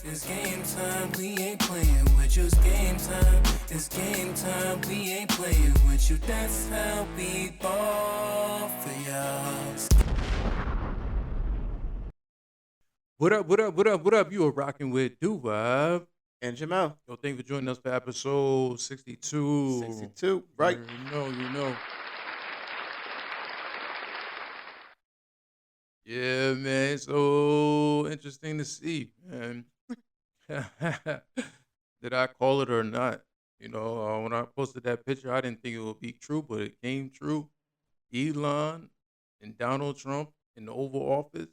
It's game time, we ain't playing with you. It's game time, it's game time, we ain't playing with you. That's how we ball for y'all. What up, what up, what up, what up? You are rocking with Duvive. And Jamel, Yo, thank you for joining us for episode 62. 62, right? You know. Yeah, man. So interesting to see, man. Did I call it or not? When I posted that picture, I didn't think it would be true, but it came true. Elon and Donald Trump in the Oval Office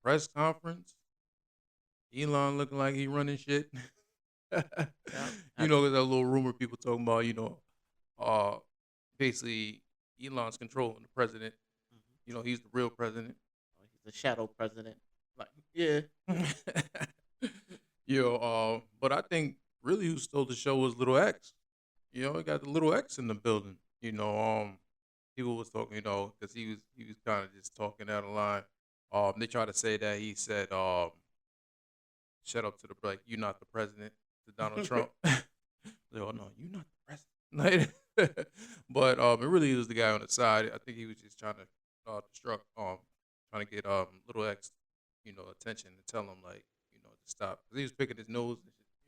press conference. Elon looking like he running shit. Yeah. There's that little rumor people talking about, uh, basically Elon's controlling the president. He's the real president. He's the shadow president. Like, yeah. But I think really who stole the show was Little X. He got the Little X in the building. People was talking, because he was kind of just talking out of line. They try to say that he said, "Shut up to the like, you're not the president." To Donald Trump. Like, oh no, you're not the president. Like, but it really was the guy on the side. I think he was just trying to distract, trying to get Little X, attention to tell him like, to stop. 'Cause he was picking his nose,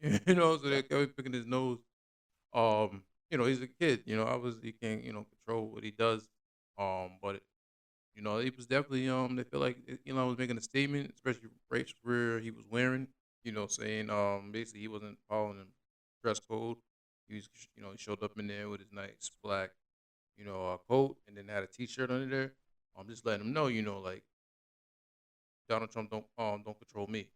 and shit, so they kept picking his nose. He's a kid. Obviously he can't, control what he does. But it was definitely they feel like Elon was making a statement, especially right where he was wearing. Saying basically he wasn't following the dress code. He was, he showed up in there with his nice black, coat, and then had a T-shirt under there. Just letting him know, like Donald Trump don't control me.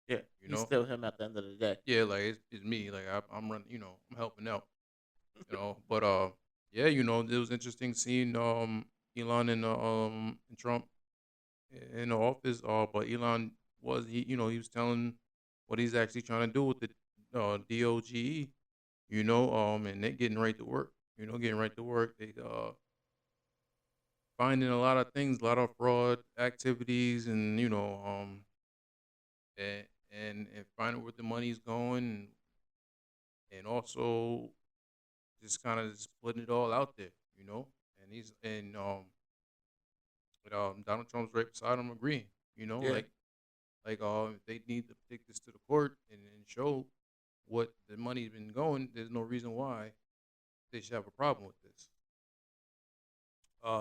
Yeah. He's still him at the end of the day. Yeah, like it's me. Like I'm running, I'm helping out. But yeah, it was interesting seeing Elon and Trump in the office. But Elon he was telling what he's actually trying to do with the DOGE, and they're getting right to work. Getting right to work. They finding a lot of things, a lot of fraud activities, and and finding where the money's going, and also just kind of putting it all out there, And he's and Donald Trump's right beside him agreeing, Yeah. like if they need to take this to the court and show what the money's been going, there's no reason why they should have a problem with this.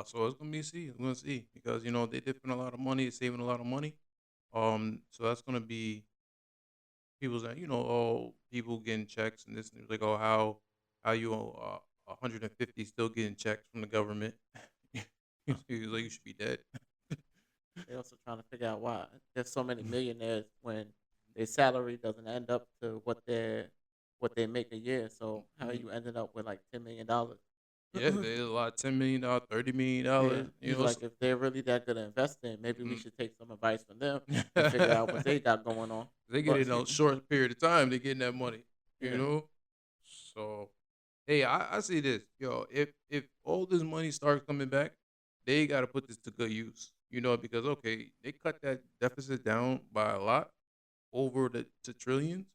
So it's gonna be see. We're gonna see because they did spend a lot of money, saving a lot of money. So that's gonna be people saying, people getting checks and this and it's like, oh, how you 150 still getting checks from the government? He's like, you should be dead. They're also trying to figure out why there's so many millionaires when their salary doesn't end up to what they make a year. So how you ended up with like $10 million? Yeah, there's a lot, $10 million, $30 million. He's like, if they're really that good at investing, maybe we should take some advice from them and figure out what they got going on. They get it in a short period of time. They getting that money, Yeah. So, hey, I see this, if all this money starts coming back, they got to put this to good use, because okay, they cut that deficit down by a lot over to trillions.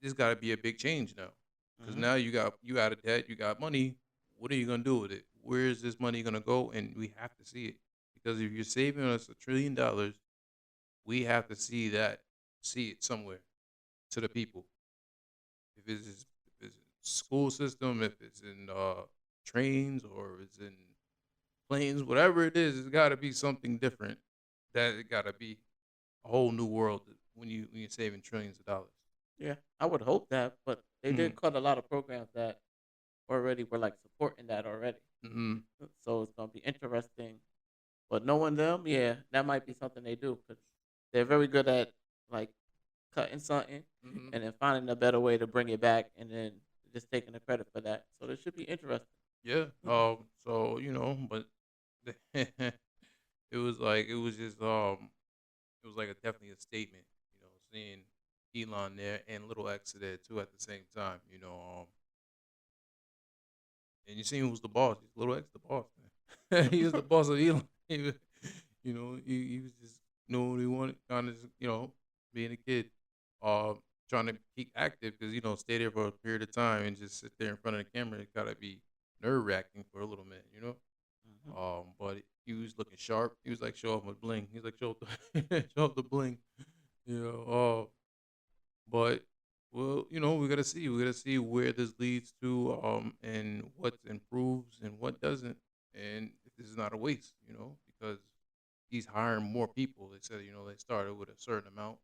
There's got to be a big change now, because Mhm. now you out of debt, you got money. What are you gonna do with it? Where is this money gonna go? And we have to see it because if you're saving us $1 trillion, we have to see it somewhere to the people. If it's school system, if it's in trains or it's in planes, whatever it is, it's got to be something different. That it got to be a whole new world when you're saving trillions of dollars. Yeah, I would hope that, but they did cut a lot of programs that already were like supporting that already. Mm-hmm. So it's gonna be interesting. But knowing them, yeah, that might be something they do because they're very good at like cutting something Mm-hmm. and then finding a better way to bring it back and then just taking the credit for that. So this should be interesting. Yeah. So but it was like definitely a statement. Seeing Elon there and Little X there too at the same time. And you seen who's the boss? Little X the boss, man. He was the boss of Elon. He was just knowing what he wanted, kind of, being a kid. uh, trying to keep active because stay there for a period of time and just sit there in front of the camera. It gotta be nerve wracking for a little minute. Hmm. But he was looking sharp. He was like, show off my bling. He's like, show off the show off the bling. You know, but well, we gotta see. We gotta see where this leads to, and what improves and what doesn't, and if this is not a waste, because he's hiring more people. They said, they started with a certain amount,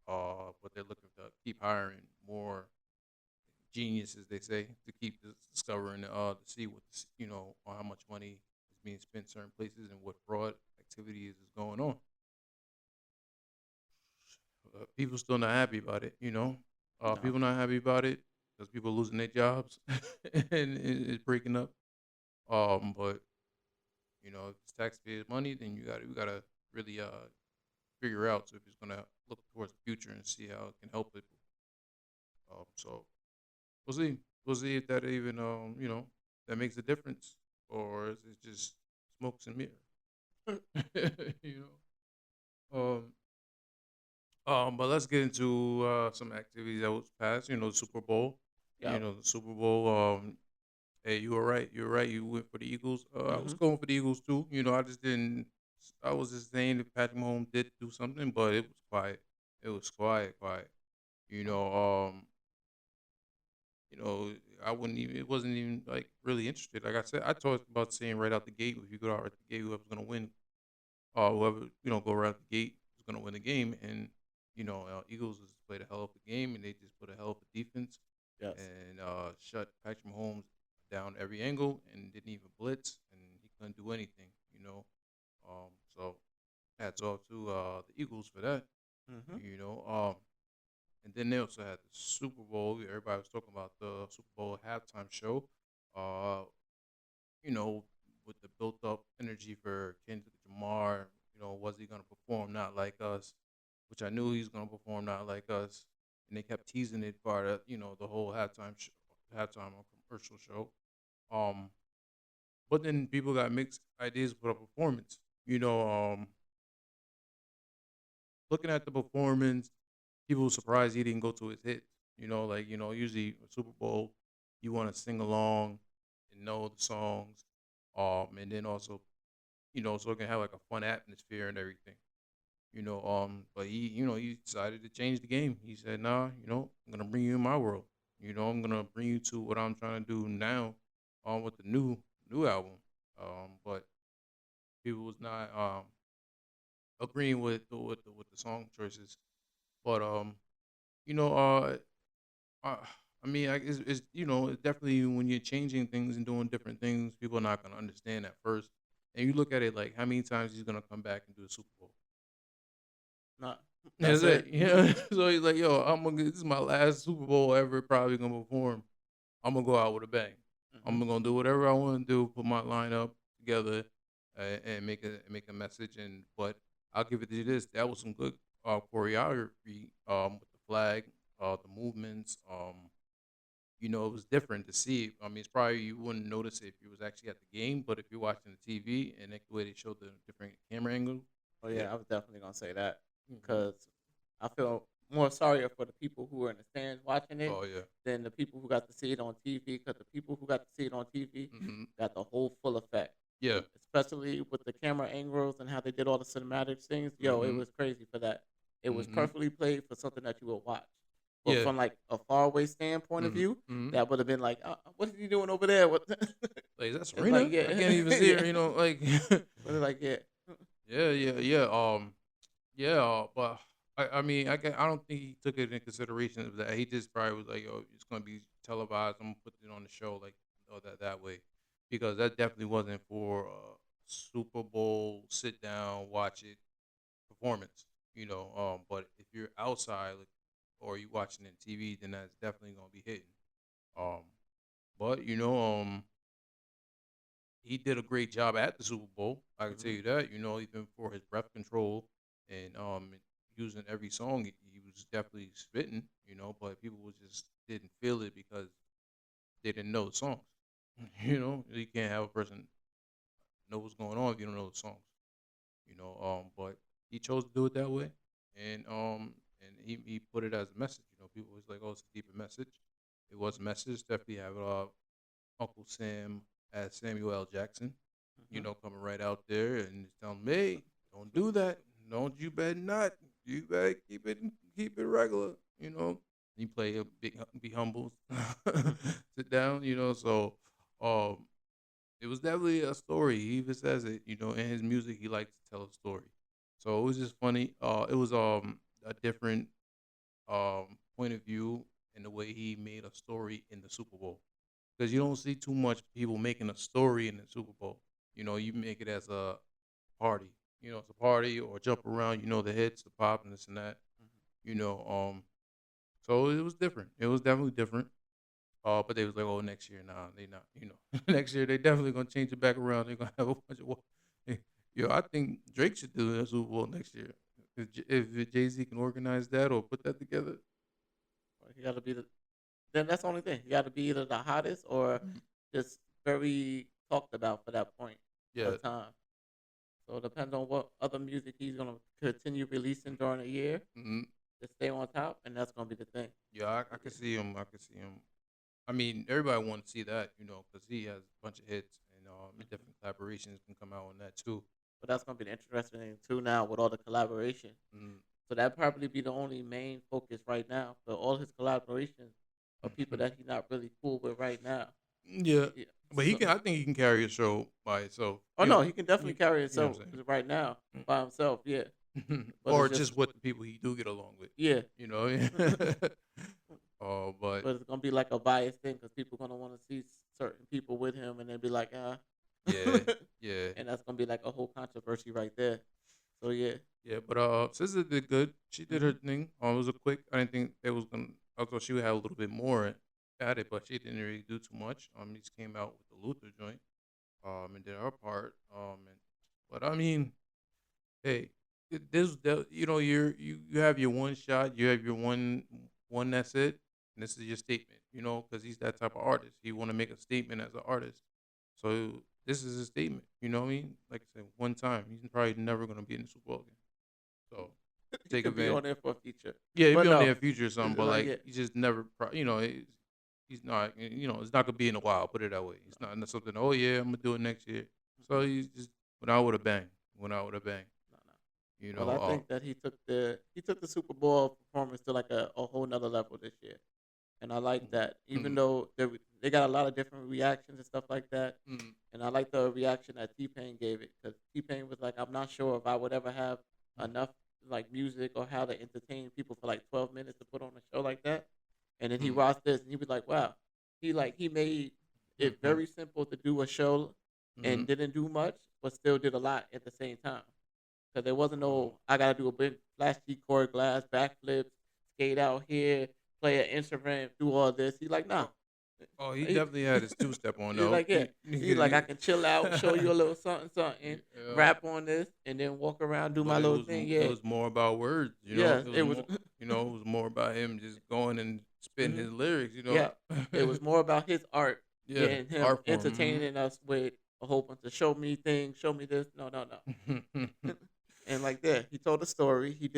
but they're looking to keep hiring more geniuses. They say to keep discovering, to see what on how much money is being spent certain places and what fraud activities is going on. People still not happy about it. No. People not happy about it because people losing their jobs and it's breaking up. But if it's taxpayers' money, then we gotta really figure out so if it's gonna look towards the future and see how it can help people. So we'll see. We'll see if that even that makes a difference or is it just smokes and mirrors. you know. But let's get into some activities that was passed. The Super Bowl. Yep. The Super Bowl. Hey, you were right. You were right. You went for the Eagles. I was Hmm. going for the Eagles too. I just didn't. I was just saying that Patrick Mahomes did do something, but it was quiet. It was quiet, quiet. You know. You know. I wouldn't even. It wasn't even like really interested. Like I said, I talked about saying right out the gate. If you go out at the gate, whoever's gonna win, whoever go right out the gate is gonna win the game. And Eagles has played a hell of a game, and they just put a hell of a defense Yes. and shut Patrick Mahomes down every angle and didn't even blitz, and he couldn't do anything. So hats off to the Eagles for that. Hmm. You know, um, and then they also had the Super Bowl. Everybody was talking about the Super Bowl halftime show. Uh, you know, with the built up energy for Kendrick Lamar. Was he gonna perform not like us? Which I knew he was gonna perform not like us, and they kept teasing it part of the whole halftime or commercial show. Um, but then people got mixed ideas for the performance. You know, looking at the performance, people were surprised he didn't go to his hits. Usually a Super Bowl, you want to sing along and know the songs, and then also, so it can have like a fun atmosphere and everything. But he decided to change the game. He said, "Nah, I'm gonna bring you in my world. I'm gonna bring you to what I'm trying to do now, with the new album." But people was not agreeing with the song choices. But you know, uh, I mean, it's definitely when you're changing things and doing different things, people are not gonna understand at first. And you look at it like how many times he's gonna come back and do a Super Bowl. Not. That's That's it. it. Yeah. So he's like, yo, this is my last Super Bowl ever probably gonna perform. I'm gonna go out with a bang. Hmm. I'm gonna do whatever I want to do, put my lineup together, and make a message. And but I'll give it to you this: that was some good choreography, with the flag, the movements. It was different to see. I mean, it's probably you wouldn't notice it if you was actually at the game, but if you're watching the TV and the way they showed the different camera angles, Oh yeah. yeah, I was definitely gonna say that Hmm. because I feel more sorry for the people who were in the stands watching it Oh yeah. than the people who got to see it on TV. Because the people who got to see it on TV Hmm. got the whole full effect, Yeah. especially with the camera angles and how they did all the cinematic things. Yo, it Hmm. was crazy for that. It was Hmm. perfectly played for something that you would watch. But Yeah. from like a faraway standpoint of Hmm. view, Hmm. that would have been like, what is he doing over there? What? Like, is that It's like, Serena? I yeah, can't even see yeah. her. Like, But it's like, yeah. yeah, yeah, yeah. Yeah. But I mean, I don't think he took it in consideration of that. He just probably was like, "Oh, it's gonna be televised. I'm gonna put it on the show, like, that way," because that definitely wasn't for Super Bowl sit down watch it performance. But if you're outside, like, or you watching it TV, then that's definitely gonna be hitting. Um, but he did a great job at the Super Bowl. I can tell Hmm. you that. Even for his breath control and using every song, he was definitely spitting. But people was just didn't feel it because they didn't know the songs. You can't have a person know what's going on if you don't know the songs. But he chose to do it that way, and and he put it as a message. You know, people was like, "Oh, it's a deeper message." It was a message. Definitely have Uncle Sam as Samuel L. Jackson. You Hmm. know, coming right out there and telling me, "Hey, don't do that. Don't you better not. You better keep it regular." You know, he play a be humble, sit down. You know, so um, it was definitely a story. He even says it. You know, in his music, he likes to tell a story. So it was just funny. It was a different point of view in the way he made a story in the Super Bowl because you don't see too much people making a story in the Super Bowl. You know, you make it as a party. You know, it's a party or jump around. You know, the hits, the pop, and this and that. You know, so it was different. It was definitely different. But they was like, oh, next year, nah, they not. You know, next year they definitely gonna change it back around. They're gonna have a bunch of. Yo, I think Drake should do the Super Bowl next year. If Jay Z can organize that or put that together. You got to be the. Then that's the only thing. You got to be either the hottest or Mhm. just very talked about for that point Yeah. of time. So it depends on what other music he's gonna continue releasing during the year Hmm. to stay on top, and that's gonna be the thing. Yeah, I could see him. I could see him. I mean, everybody want to see that, you know, because he has a bunch of hits and Hmm. different collaborations can come out on that too. But that's gonna be the interesting thing too now with all the collaboration. Mm. So that probably be the only main focus right now. But all his collaborations are people that he's not really cool with right now. Yeah, Yeah. but he So, can. I think he can carry a show by itself. oh no, he can definitely You, carry you know himself what right now by himself. Yeah. I'm saying? But Or it's just just with the people he do get along with. yeah. You know. Oh, but But it's gonna be like a biased thing because people gonna want to see certain people with him, and then be like, ah, yeah, yeah, and that's gonna be like a whole controversy right there. So yeah. yeah. But SZA did good. She did her Hmm. thing. It was a quick. I didn't think it was gonna. I thought she would have a little bit more at it, but she didn't really do too much. He just came out with the Luther joint. And did her part. But I mean, hey, you know, you have your one shot, you have your one that's it, and this is your statement, you know, because he's that type of artist. He want to make a statement as an artist, so this is a statement. You know what I mean? Like I said, one time, he's probably never gonna be in the Super Bowl again. So He take could be advantage. on there for a feature, Yeah, he'll but be on no, their future or something, but like like yeah, he just never, you know, he's not, you know, it's not gonna be in a while. Put it that way. It's no, not something. Oh yeah, I'm gonna do it next year. So mm-mm, he's just went out with a bang. Went out with a bang. no, no. You Well, know. I think that he took the Super Bowl performance to like a whole nother level this year, and I like that. Even Mm, though they got a lot of different reactions and stuff like that, mm, and I like the reaction that T Pain gave it because T Pain was like, "I'm not sure if I would ever have mm, enough like music or how to entertain people for like 12 minutes to put on a show like that." And then he mm, watched this and he was like, "Wow." He made mm, it mm, very simple to do a show and mm. didn't do much, but still did a lot at the same time. Because there wasn't Oh, no, I gotta do a big flashy core glass backflips, skate out here, play an instrument, do all this. He's like, nah. oh, oh, he He, definitely had his two step on he's though. like, yeah. He's like, I can chill out, show you a little something, something, Yeah, rap on this, and then walk around, do my but little thing. it Yeah, was more about words, you know. yeah. It was It was, more, you know, it was more about him just going and spitting hmm his lyrics, you know. yeah. It was more about his art Yeah, than him art form. entertaining us with a whole bunch of show me things, show me this. No, no, Mm-hmm. no. And like that, he told a story. He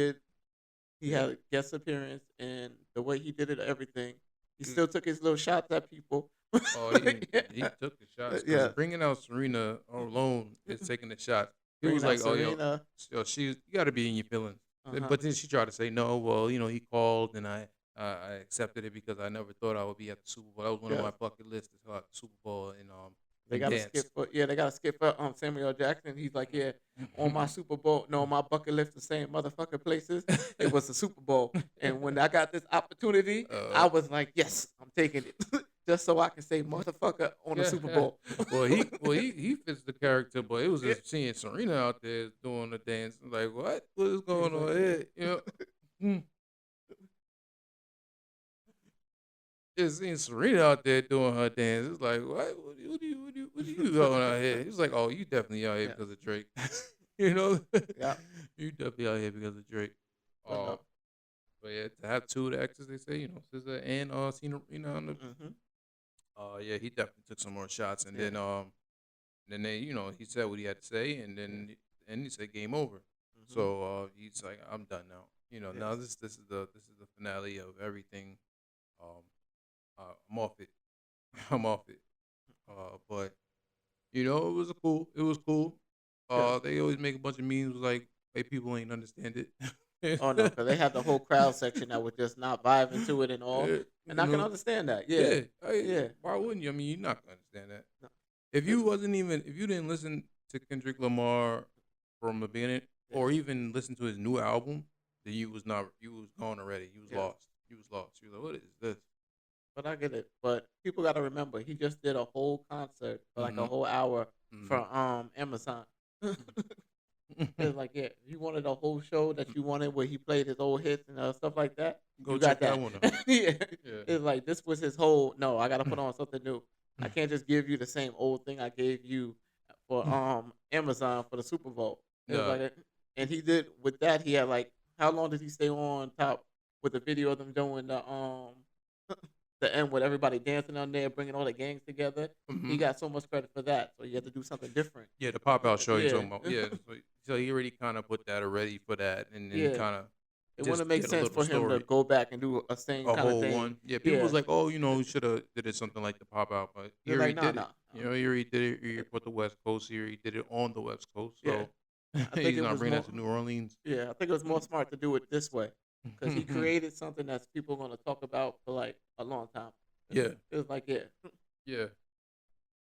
Yeah. had a guest appearance, and the way he did it, everything. He Mm. still took his little shots at people. Oh, yeah, he took the shots because yeah. bringing out Serena alone is taking the shots. He was Bringing out like, "Oh, Serena. yo, you got to be in your feelings." Uh huh. But then she tried to say, "No, well, you know, he called and I accepted it because I never thought I would be at the Super Bowl. That was one of Yes. my bucket lists to go at the Super Bowl They and got to skip dance." for they got to skip for Samuel Jackson. He's like, yeah, on my Super Bowl, no, on my bucket list, the same motherfucking places. It was the Super Bowl, and when I got this opportunity, I uh, was like, yes, I'm taking it, just so I can say motherfucker on the yeah. Super Bowl. Well, he fits the character, but it was Yeah. just seeing Serena out there doing the dance. Like, what is going He's on like, here? You know. Hmm. Just seeing Serena out there doing her dance. It's like, what are you going out here? He's like, oh, you definitely out here yeah, because of Drake. You know, yeah, you definitely out here because of Drake. but Uh, no. but yeah, to have two of the exes, they say, you know, SZA and Cena, on the, Hmm. yeah, he definitely took some more shots, and Yeah. then they, you know, he said what he had to say, and Yeah. then he said game over. Hmm. So he's like, I'm done now. Now Yes. this is the finale of everything. Um, I'm off it. I'm off it. But it was cool. Yeah. They always make a bunch of memes like white people ain't understand it. Oh no, because they had the whole crowd section that was just not vibing to it and all, Yeah, and I can understand that. Yeah, yeah. why wouldn't you? I mean, you're not gonna understand that. No, If you didn't listen to Kendrick Lamar from the beginning, yes, or even listen to his new album, then you was gone already. You was yes. lost. You was lost. You was like, what is this? But I get it. But people got to remember, he just did a whole concert for like a Mm-hmm. whole hour for Mm-hmm. Amazon. It's like, yeah, if you wanted a whole show that you wanted where he played his old hits and stuff like that, Go you check got that that. one out. Yeah, Yeah. it's like this was his whole. No, I got to put on something new. I can't just give you the same old thing I gave you for Amazon for the Super Bowl. It was No. like, and he did with that. He had like, how long did he stay on top with the video of them doing the end with everybody dancing on there, bringing all the gangs together? Mm-hmm. He got so much credit for that. So he had to do something different. Yeah, the pop out show you Yeah, talking about. Yeah, so he already kind of put that already for that, and then he yeah. kind of It just wouldn't make did a sense little for him to story, go back and do a same a kind of whole thing. one. Yeah, people Yeah, was like, oh, he should have did it something like the pop out, but he they're already like, nah, did it. nah. He already did it. He put the West Coast here. He did it on the West Coast, Yeah, so I think he's it not was bringing more. that to New Orleans. Yeah, I think it was more smart to do it this way because he created something that people are gonna talk about for like a long time. Yeah, It was like, yeah, yeah.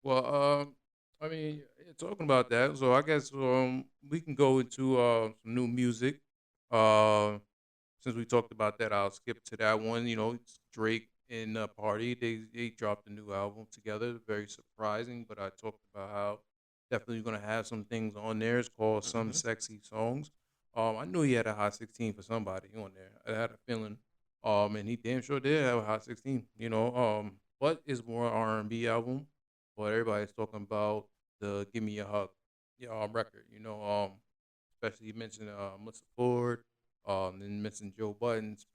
Well, I mean, talking about that, so I guess we can go into some new music. Uh, since we talked about that, I'll skip to that one. It's Drake and Party. They dropped a new album together. Very surprising, but I talked about how definitely gonna have some things on there. It's called Some hmm Sexy Songs. I knew he had a hot 16 for somebody on there. I had a feeling. And he damn sure did have a hot 16. But it's more R&B album. But everybody's talking about the "Give Me a Hug" record. Especially you mentioned Melissa Ford, then mentioned Joe Buttons,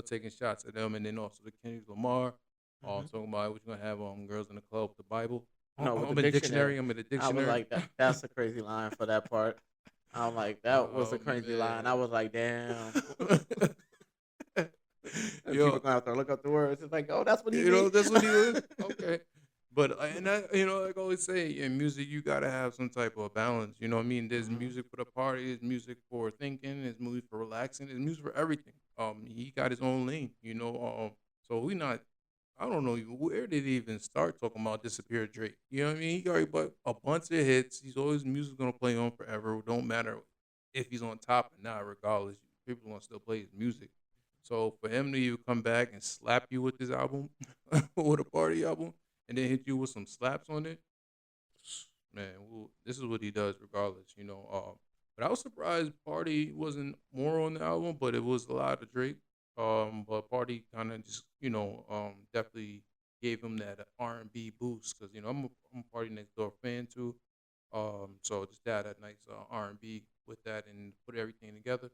taking shots at them, and then also the Kendrick Lamar, hmm talking about what you gonna have Girls in the Club, the Bible. no, with the I'm in the dictionary, dictionary. I'm in the I was dictionary. like, that's a crazy line for that part. I'm like, that was a Oh crazy line. I man. was like, damn. And people Yo, gonna have to look up the words. It's like, oh, that's what he that's mean. what he was. Okay. But and that, like I always say, in music you gotta have some type of balance. You know what I mean? There's hmm music for the party, there's music for thinking, there's music for relaxing, there's music for everything. He got his own lane. So we not. I don't know where did he even start talking about disappear Drake. You know what I mean? He already bought a bunch of hits. He's always music gonna play on forever. It don't matter if he's on top or not. Regardless, people gonna still play his music. So for him to even come back and slap you with this album, with a party album, and then hit you with some slaps on it, man, this is what he does regardless. But I was surprised Party wasn't more on the album, but it was a lot of Drake. But Party kind of just definitely gave him that R&B boost because I'm a Party Next Door fan too. So just to add that nice R&B with that and put everything together.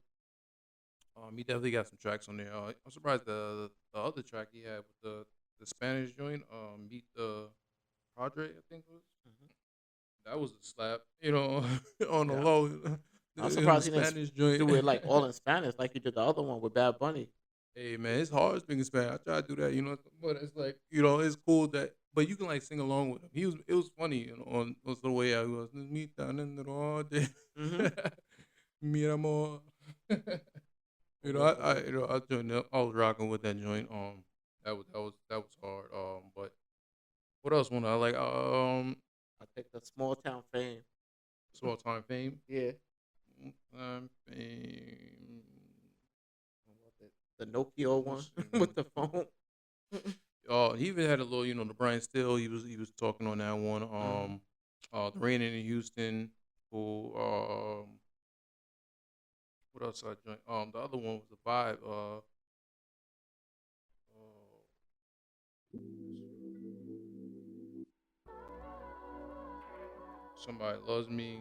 He definitely got some tracks on there. I'm surprised the other track he had with the Spanish joint, Meet the Padre, I think it was. Mhm. That was a slap, on the Yeah, low. I'm The surprised he didn't Spanish joint. do it like all in Spanish like he did the other one with Bad Bunny. Hey man, it's hard speaking Spanish. I try to do that, but it's like, it's cool that, but you can like sing along with him. It was funny, on the way out. He was, "Mi tan en rode, hmm mi amor." I joined up. I was rocking with that joint. That was hard. But what else? One I like. I think the small town fame. Small time fame. Yeah, Small time fame. the Nokia one Let's see, with the phone. he even had a little, the Brian Still. He was talking on that one. hmm The Raining in Houston. Who what else I joined? The other one was the Vibe. Somebody Loves Me.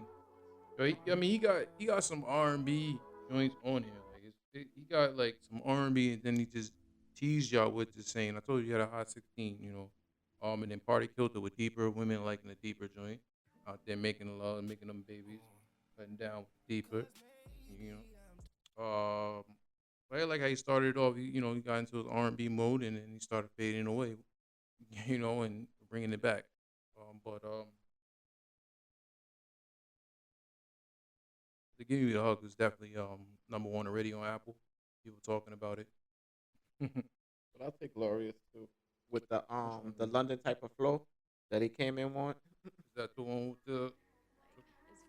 I mean, he got some R&B joints on here. Like he got like some R&B, and then he just teased y'all with just saying, "I told you you had a hot 16." And then Party killed it with Deeper. Women liking the Deeper joint out there making love, making them babies, cutting down with the Deeper. You know. But I like how he started off. He got into his R&B mode, and then he started fading away. And bringing it back. But the Give Me a Hug is definitely number one already on Apple. People talking about it. Which But I'll take Glorious too. With one the is it? London type of flow that he came in on. Is that the one with the It's for the streets,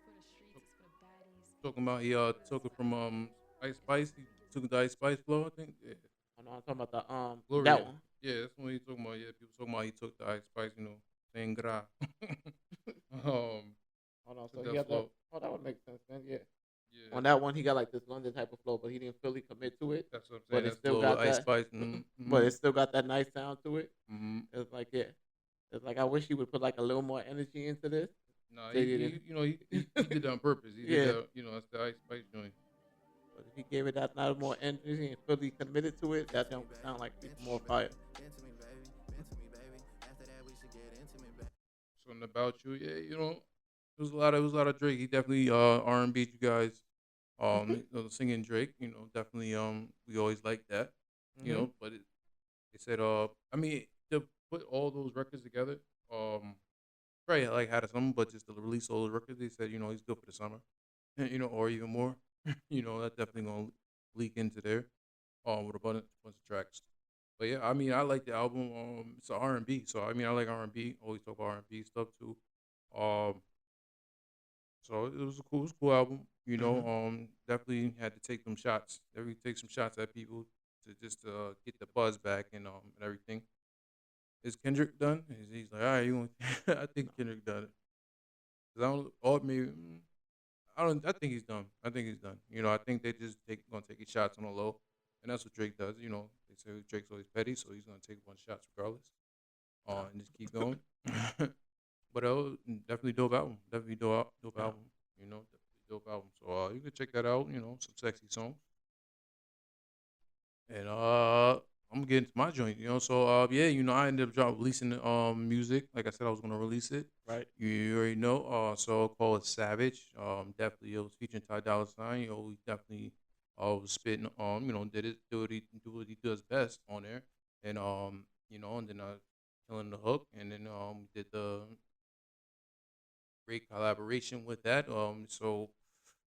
it's for the baddies. talking about he took it from Ice Spice? He took the Ice Spice flow, I think. Yeah, I know I'm talking about Gloria. that one. Yeah, that's what he talking about. Yeah, people talking about he took the Ice Spice, saying gra. um, Hold on, took so he that had that. flow. Oh, that would make sense, man. Yeah. Yeah, On that one, he got like this London type of flow, but he didn't fully commit to it. that's what I'm saying. But it That's the still little got Ice that. Spice. Mm-hmm. But it still got that nice sound to it. Mm-hmm. It's like yeah. It's like I wish he would put like a little more energy into this. No, So he didn't. he did that on purpose. He did Yeah. that, that's the Ice Spice joint. But if he gave it that not more energy and fully committed to it, that don't sound like even more fire. Something about you, yeah. It was a lot of Drake. He definitely R&B you guys. Singing Drake. Definitely. We always like that. Mm-hmm. But they said I mean to put all those records together. Probably like had some, but just to release all those records, they said he's good for the summer. Or even more. That's definitely gonna leak into there. With a bunch of tracks. But yeah, I mean, I like the album. It's R&B, so I mean, I like R&B. Always talk about R&B stuff too. Um, so it was a cool album. Mm-hmm. Definitely had to take some shots. Definitely take some shots at people to just get the buzz back and everything. Is Kendrick done? He's like, all right, you want? I think Kendrick done it. 'Cause I don't, or maybe I don't. I think he's done. I think he's done. I think they just gonna take his shots on the low, and that's what Drake does. They say Drake's always petty, so he's gonna take a bunch of shots regardless, Nah. and just keep going. But definitely dope album. Definitely dope Nah. album. Definitely dope album. So you can check that out. Some sexy songs. And I'm getting to my joint. So yeah, I ended up releasing music. Like I said, I was gonna release it. Right. You already know. So called Savage. Definitely it was featuring Ty Dolla $ign. We definitely was spitting. Did it do what he does best on there, and and then killing the hook, and then did the great collaboration with that. So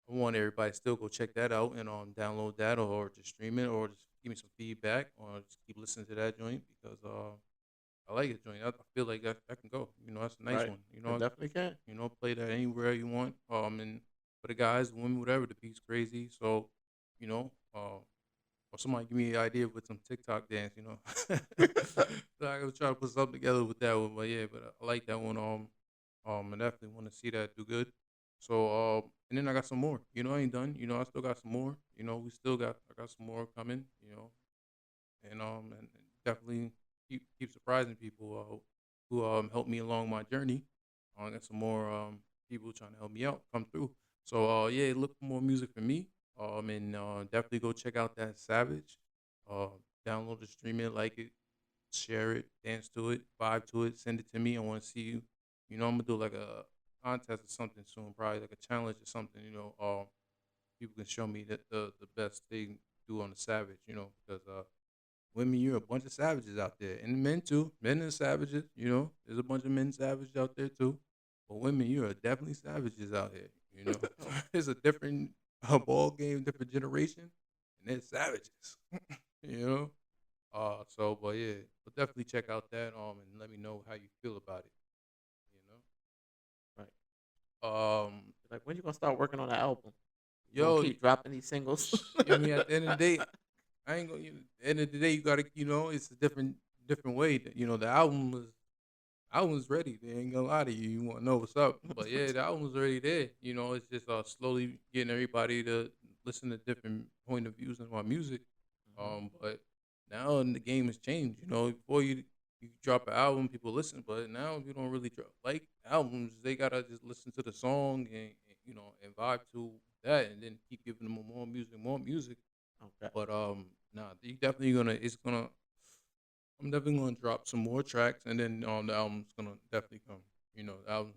I want everybody to still go check that out and download that or just stream it or just give me some feedback or just keep listening to that joint because I like it joint. I feel like I can go. That's a nice Right. one. It definitely can. Play that anywhere you want. And for the guys, the women, whatever, the beat's crazy. So, or somebody give me an idea with some TikTok dance. So I gotta try to put something together with that one. But yeah, but I like that one. I definitely want to see that do good. So, and then I got some more. I ain't done. I still got some more. I got some more coming. And definitely keep surprising people who helped me along my journey. I got some more people trying to help me out come through. So yeah, look for more music from me. And definitely go check out that Savage. Uh, Download it, stream it, like it, share it, dance to it, vibe to it, send it to me. I want to see you. I'm gonna do like a contest or something soon, probably like a challenge or something. People can show me that the best they do on the Savage. Because women, you're a bunch of savages out there, and men too. Men are savages. There's a bunch of men savages out there too. But women, you are definitely savages out here. It's a different ball game, different generation, and they're savages. you know. But yeah, but definitely check out that and let me know how you feel about it. Right. Um, Like when you gonna start working on the album? You gonna yo, keep dropping these singles? I mean, at the end of the day, I ain't gonna. At the end of the day, you gotta, it's a different way. That, the album was ready. They ain't gonna lie to you. You want to know what's up, but yeah, the album was already there. It's just slowly getting everybody to listen to different point of views on my music. But now the game has changed. Before you drop an album, people listen, but now if you don't really drop like albums, they gotta just listen to the song and vibe to that, and then keep giving them more music, more music. Okay. But nah, you definitely gonna. It's gonna. I'm definitely gonna drop some more tracks, and then the album's gonna definitely come. The album's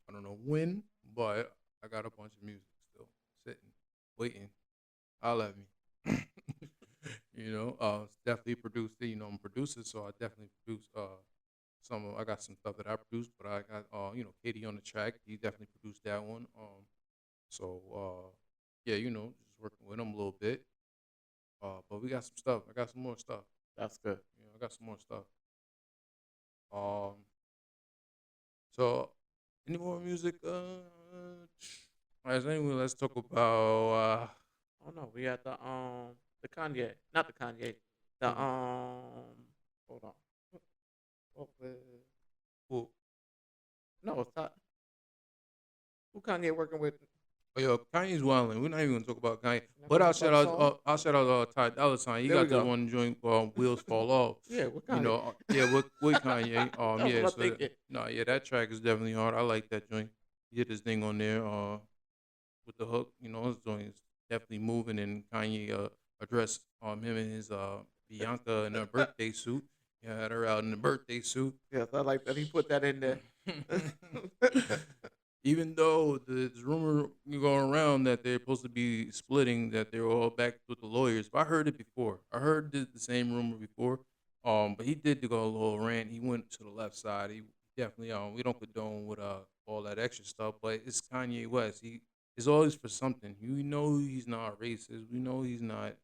I don't know when, but I got a bunch of music still sitting, waiting. Holla at me. Definitely produced. I'm a producer, so I definitely produce I got some stuff that I produced, but I got Katie on the track. He definitely produced that one. So yeah, just working with him a little bit. But we got some stuff. I got some more stuff. That's good. I got some more stuff. Um, so any more music? All right, so anyway, let's talk about Oh no, we had the Kanye, not the Kanye, the Mhm. hold on, what was, who, no, it's not who Kanye working with. oh, yo, Kanye's wilding. We're not even gonna talk about Kanye, Not but gonna I'll talk shout about the out. song. I'll shout out Ty Dolla Sign. He There we got the go. one joint "Wheels Fall Off." Yeah, what Kanye? Yeah, with Kanye. That's Yeah. what I'm So thinking. no, yeah, that track is definitely hard. I like that joint. He did his thing on there. With the hook. His joint is definitely moving, and Kanye addressed him and his Bianca in her birthday suit. He had her out in the birthday suit. Yes, I like that he put that in there. Even though there's rumor going around that they're supposed to be splitting, that they're all back with the lawyers. But I heard it before. I heard the same rumor before. But he did go a little rant. He went to the left side. He definitely we don't condone with all that extra stuff. But it's Kanye West. He is always for something. We know he's not racist. We know he's not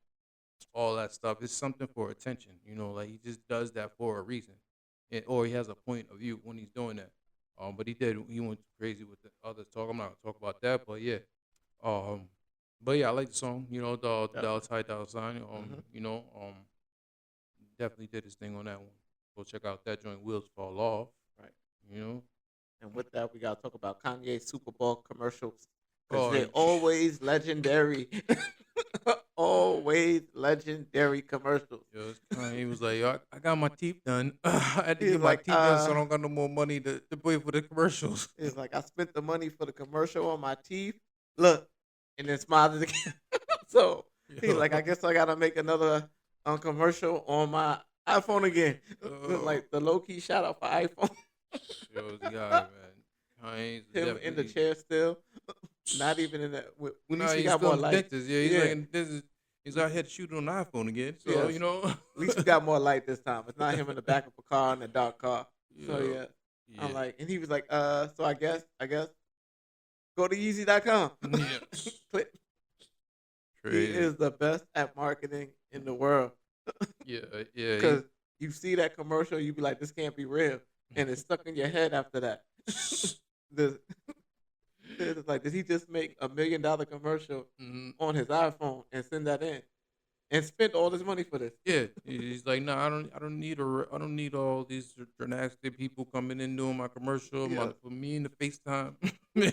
all that stuff. It's something for attention. Like he just does that for a reason, or he has a point of view when he's doing that. But he went crazy with the other talk. I'm not gonna talk about that, but yeah. Um, but yeah, I like the song. The Dollar Sign. Mhm. Definitely did his thing on that one. Go check out that joint. Wheels Fall Off. Right. You know. And with that, we gotta talk about Kanye Super Bowl commercials because Oh, they're always legendary. Always legendary commercials. He was like, "Yo, I got my teeth done. I had to He's get my like, teeth done, so I don't got no more money to pay for the commercials." It's like I spent the money for the commercial on my teeth. Look, and then smiled again. So he's like, I guess I gotta make another commercial on my iPhone again. Like the low key shout out for iPhone. Yo, the guy, man. Kanye's Him in the definitely- chair still, not even in the. At least Nah, he he's got still more in the light. dentist. Yeah, he's Yeah. like in the dentist. He's out here shooting on the iPhone again. So Yes. At least we got more light this time. It's not him in the back of a car in a dark car. So yeah. I'm like, and he was like, so I guess, go to Yeezy.com. Yes. Click. He Crazy. is the best at marketing in the world. Yeah. Because you see that commercial, you be like, this can't be real. And it's stuck in your head after that. It's like, did he just make $1 million commercial Mhm. on his iPhone and send that in? And spent all this money for this? Yeah, he's like, nah, I don't need all these drastic people coming in doing my commercial. Yeah. For me in the FaceTime. Yeah.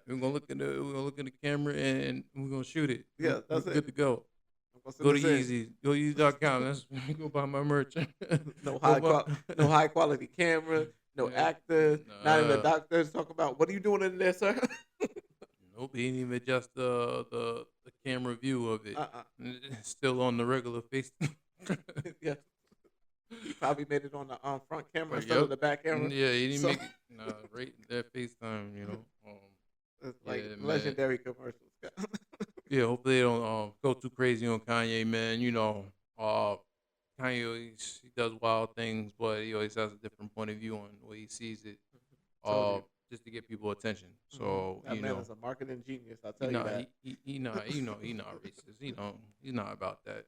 we're gonna look in the camera and we're gonna shoot it. Yeah, that's we're it. good to go. I'm Go gonna to send this in. Easy. Go to Easy.com. That's go buy my merch. No Go high quality camera, no Yeah. actors, not even the Nah. doctors talk about what are you doing in there, sir? Nope, he didn't even adjust the camera view of it. Uh-uh. It's still on the regular face. Yeah. He probably made it on the front camera Oh, instead of yep. the back camera. Yeah, he didn't So- make it. Nah, right there FaceTime, It's like Yeah, man. legendary commercials. Yeah, hopefully they don't go too crazy on Kanye, man. Kanye he does wild things, but he always has a different point of view on the way he sees it. Totally. Just to get people attention. So that man is a marketing genius. I'll tell he you not that. he not he not racist. He's not about that.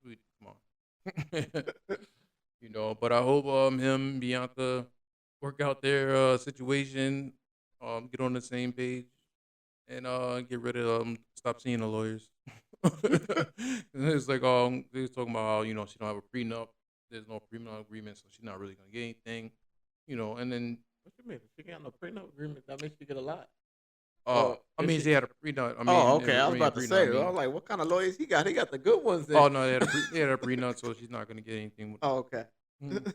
Come on. But I hope him Bianca work out their situation, get on the same page, and get rid of stop seeing the lawyers. It's like they was talking about how she don't have a prenup. There's no prenup agreement, so she's not really gonna get anything. And then What you mean? If she got no prenup agreement, that makes you get a lot. I if mean she- she had a prenup. I mean, Oh, okay. I was mean, about to prenup, say. I mean- I was like, what kind of lawyers he got? He got the good ones. Then. Oh no, they had a prenup, so she's not gonna get anything. Oh, okay. Mhm.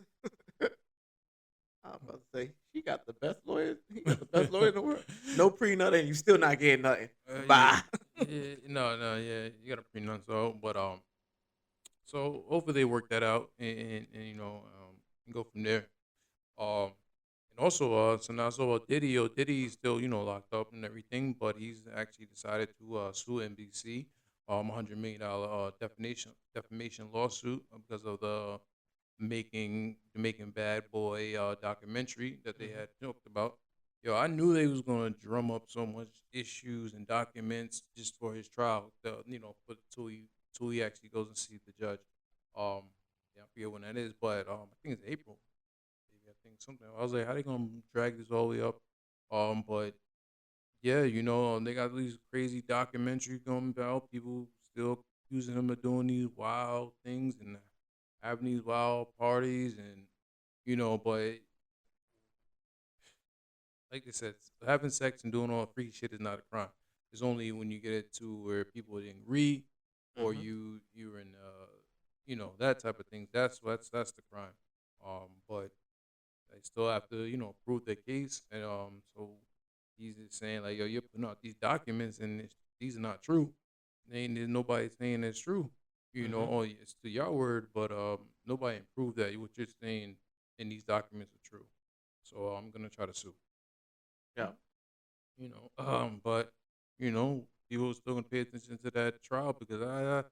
I was about to say she got the best lawyers. He got the best lawyer in the world. No prenup, and you still not getting nothing. Bye. Yeah, no, yeah, you got a prenup, so hopefully they work that out and go from there. And And also, so now I saw about Diddy. Diddy's still, locked up and everything, but he's actually decided to sue NBC, $100 million defamation lawsuit because of the Making Bad Boy documentary that they Hmm. had talked about. Yo, I knew they was gonna drum up so much issues and documents just for his trial. Till he actually goes and sees the judge. Um, yeah, I forget when that is, but I think it's April. Maybe I think something. I was like, how they gonna drag this all the way up? But yeah, they got these crazy documentaries going about. People still accusing him of doing these wild things and having these wild parties, and but like I said, having sex and doing all freaky shit is not a crime. It's only when you get it to where people didn't agree, or Hmm. you're in that type of thing. That's the crime. But they still have to prove their case, and so he's just saying like, yo, you're putting out these documents and these are not true. Ain't there's nobody saying it's true. Hmm. Oh, it's to your word, but nobody proved that what you're saying in these documents are true. So I'm gonna try to sue. Yeah. But people are still gonna pay attention to that trial because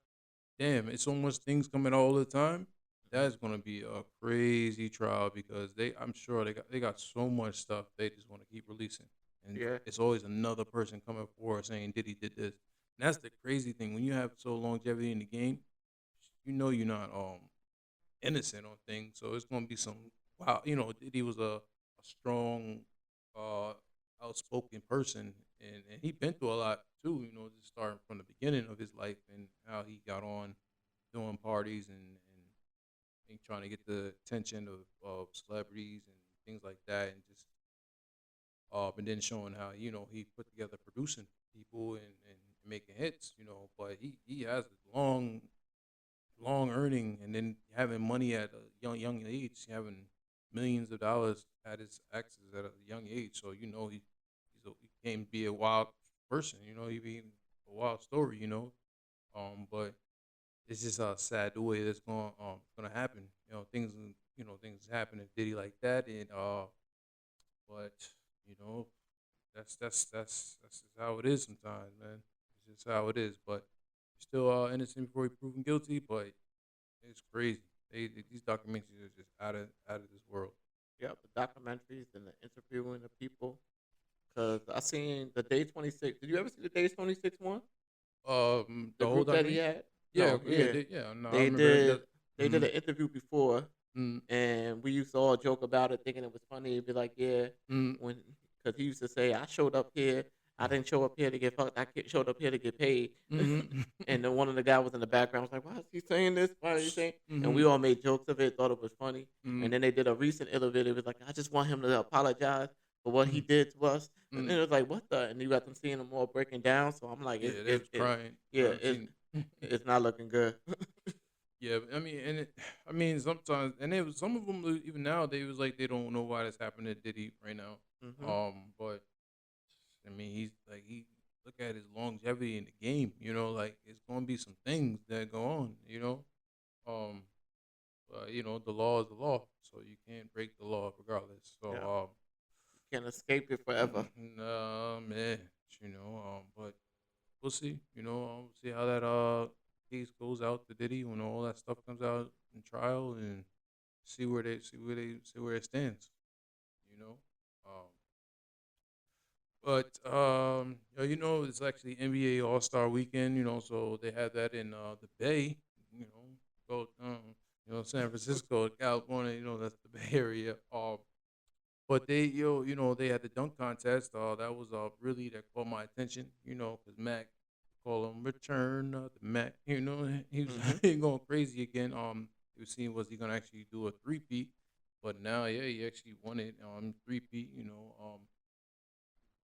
damn, it's so much things coming all the time. Hmm. That's gonna be a crazy trial because I'm sure they got so much stuff they just want to keep releasing, and Yeah. it's always another person coming forward saying Diddy did this. And that's the crazy thing when you have so longevity in the game, you're not innocent on things, so it's gonna be some wow. Diddy was a strong, uh, outspoken person, and he been through a lot too. Just starting from the beginning of his life and how he got on doing parties and trying to get the attention of celebrities and things like that, and then showing how he put together producing people and making hits. But he has a long earning and then having money at a young age, having millions of dollars at his access at a young age. So he can be a wild person. He be a wild story. But it's just sad the way that's gonna happen. Things happen to Diddy like that, and but you know that's just how it is sometimes, man. It's just how it is. But still innocent before he proven guilty. But it's crazy. These documentaries are just out of this world. Yeah. The documentaries and the interviewing the people. Cause I seen the Day 26. Did you ever see the Day 26 one? The The whole group that he documentary. had. Yeah, No, yeah, yeah. yeah. No, I They remember that. did. that They did mm, an interview before, mm, and we used to all joke about it, thinking it was funny. He'd be like, "Yeah," mm, when because he used to say, "I showed up here. I didn't show up here to get fucked. Showed up here to get paid." mm, And then one of the guys was in the background, was like, "Why is he saying this? Why is he saying?" And we mm, all made jokes of it, thought it was funny. And mm, then they did a recent interview. It was like, "I just want him to apologize for what he mm, did to us." And mm. then it was like, "What the?" And you got them seeing them all breaking down. So I'm like, Yeah, they was crying. yeah, I've seen. it's not looking good. Yeah, I mean, I mean, sometimes, and it was some of them even now they was like they don't know why this happened to Diddy right now. Hmm. But I mean, he look at his longevity in the game. Like it's gonna be some things that go on. Um, but the law is the law, so you can't break the law regardless. Yeah, So can't escape it forever. nah, man, but we'll see. We'll see how that case goes out to Diddy when all that stuff comes out in trial and see where it stands. You know, um, but it's actually NBA All Star Weekend. So they had that in the Bay. You know, go San Francisco, California. That's the Bay Area. But they had the dunk contest. That was really that caught my attention. Because Mac call him return the Mac. He was Hmm. he going crazy again. He was seeing was he gonna actually do a three-peat, but now yeah, he actually won it. Three-peat.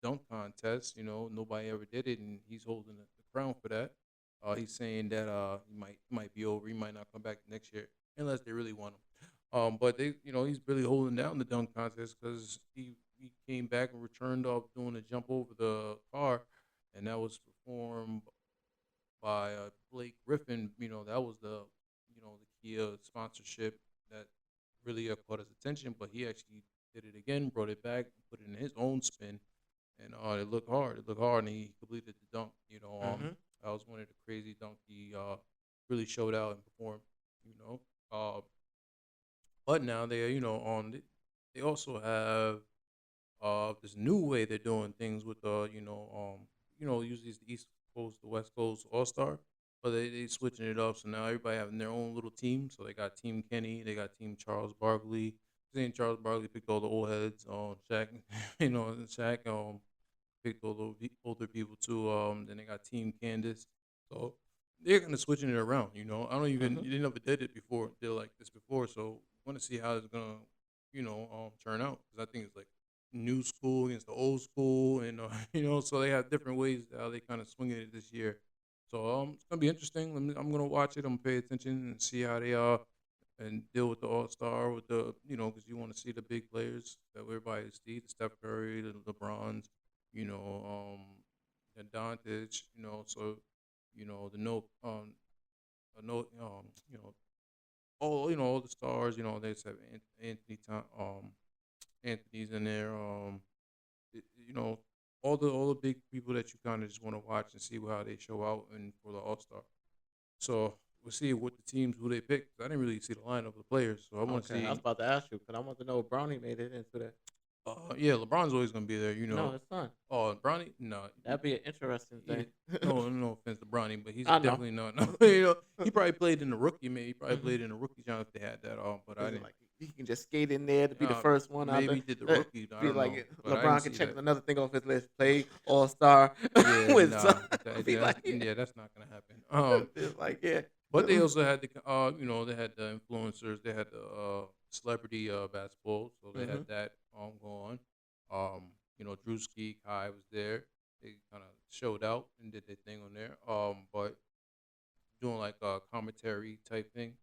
Dunk contest. Nobody ever did it, and he's holding the crown for that. He's saying that he might be over. He might not come back next year unless they really want him. But he's really holding down the dunk contest because he came back and returned off doing a jump over the car, and that was performed by Blake Griffin. That was the Kia sponsorship that really caught his attention. But he actually did it again, brought it back, put it in his own spin, and it looked hard. It looked hard, and he completed the dunk. That was one of the crazy dunk he really showed out and performed. You know, but now they they also have this new way they're doing things with usually it's the East Coast, the West Coast All Star, but they switching it up. So now everybody having their own little team. So they got Team Kenny, they got Team Charles Barkley. Saying Charles Barkley picked all the old heads. Shaq, and Shaq picked all the older people too. Then they got Team Candace. So they're gonna switching it around. I don't even they never did it before. Did like this before. So want to see how it's gonna turn out, because I think it's like new school against the old school, and so they have different ways how they kind of swinging it this year. So it's gonna be interesting. I'm gonna watch it. I'm gonna pay attention and see how they are and deal with the All Star with the because you want to see the big players that everybody sees, the Steph Curry, the LeBrons, the Doncic, so the all the stars, they just have Anthony's in there, all the big people that you kind of just want to watch and see how they show out and for the All Star. So we'll see what the teams who they pick. 'Cause I didn't really see the lineup of the players, so I want to see. I was about to ask you, because I want to know if Brownie made it into that. Yeah, LeBron's always gonna be there, No, his son. Oh, Bronny, no, That'd be an interesting thing. no offense to Bronny, but he's I know. definitely not. No, he probably played in the rookie, man. He probably played in the rookie job if they had that. But I didn't. Like, he can just skate in there to be the first one out maybe there. he did the rookie. I Be don't like know, but I LeBron didn't can see check that. another thing off his list. Play All Star Yeah, with nah, son. Be like, yeah, that's not gonna happen. it's like, yeah. But they also had they had the influencers, they had the celebrity basketball, so they had that going on. Drewski, Kai was there. They kind of showed out and did their thing on there. But doing like a commentary type thing,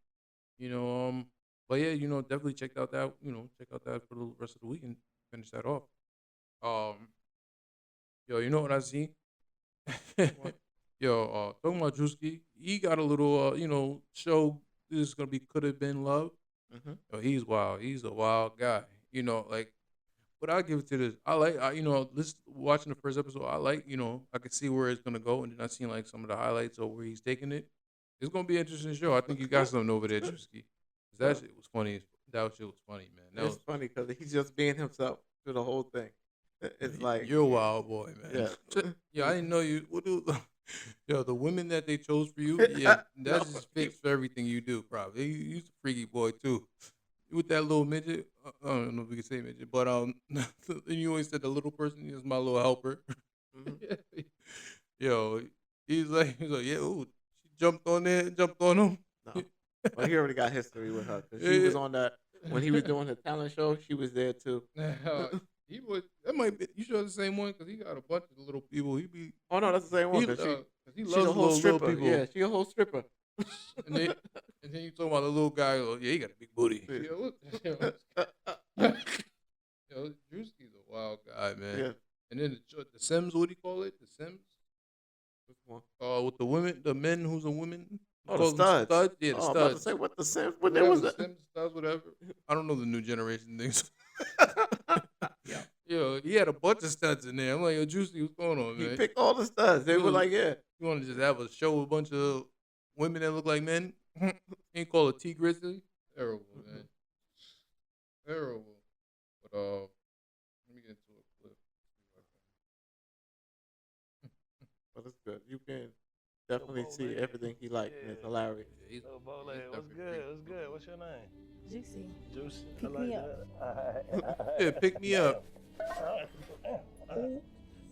But yeah, definitely check out that for the rest of the week and finish that off. You know what I see? Talking about Drewski, he got a little, show. This is gonna be Could Have Been Love. He's wild. He's a wild guy. But I give it to this. I like, watching the first episode. I like, I could see where it's gonna go, and then I seen like some of the highlights of where he's taking it. It's gonna be an interesting show. I think you got something over there, Drewski. That shit was funny. That shit was funny, man. It's funny because he's just being himself through the whole thing. It's like, you're a wild boy, man. Yeah. Yeah, I didn't know you. The women that they chose for you, yeah, that's just fits for everything you do. Probably you's a freaky boy too. With that little midget, I don't know if we can say midget, but you always said the little person is my little helper. He's like, yeah, ooh, she jumped on there, jumped on him. No. But he already got history with her, because she was on that when he was doing the talent show. She was there too. He was. That might be. You sure the same one? Because he got a bunch of little people. He be. Oh no, that's the same one. He, 'Cause he she's loves a whole little stripper. people. Yeah, she a whole stripper. And then you talking about the little guy. Oh, yeah, he got a big booty. Drewski's a wild guy, man. Yeah. And then the Sims, what do you call it? The Sims? Which one? With the women, the men who's a women. Oh, the studs. Studs? Yeah, the Oh, I'm studs. about to say, what the Sims? What there Whatever, was the that? Sims, studs, whatever. I don't know the new generation things. He had a bunch of studs in there. I'm like, yo, Juicy, what's going on, man? He picked all the studs. They were like, yeah. You want to just have a show with a bunch of women that look like men? Ain't called a T Grizzly? Terrible, man. Terrible. But let me get into a clip. But it's good. You can definitely see everything he liked, and it's hilarious. Yeah, So, Bole, what's good? What's good? What's your name? Juicy. Juicy. Pick I like me that. Alright. Yeah, pick me up.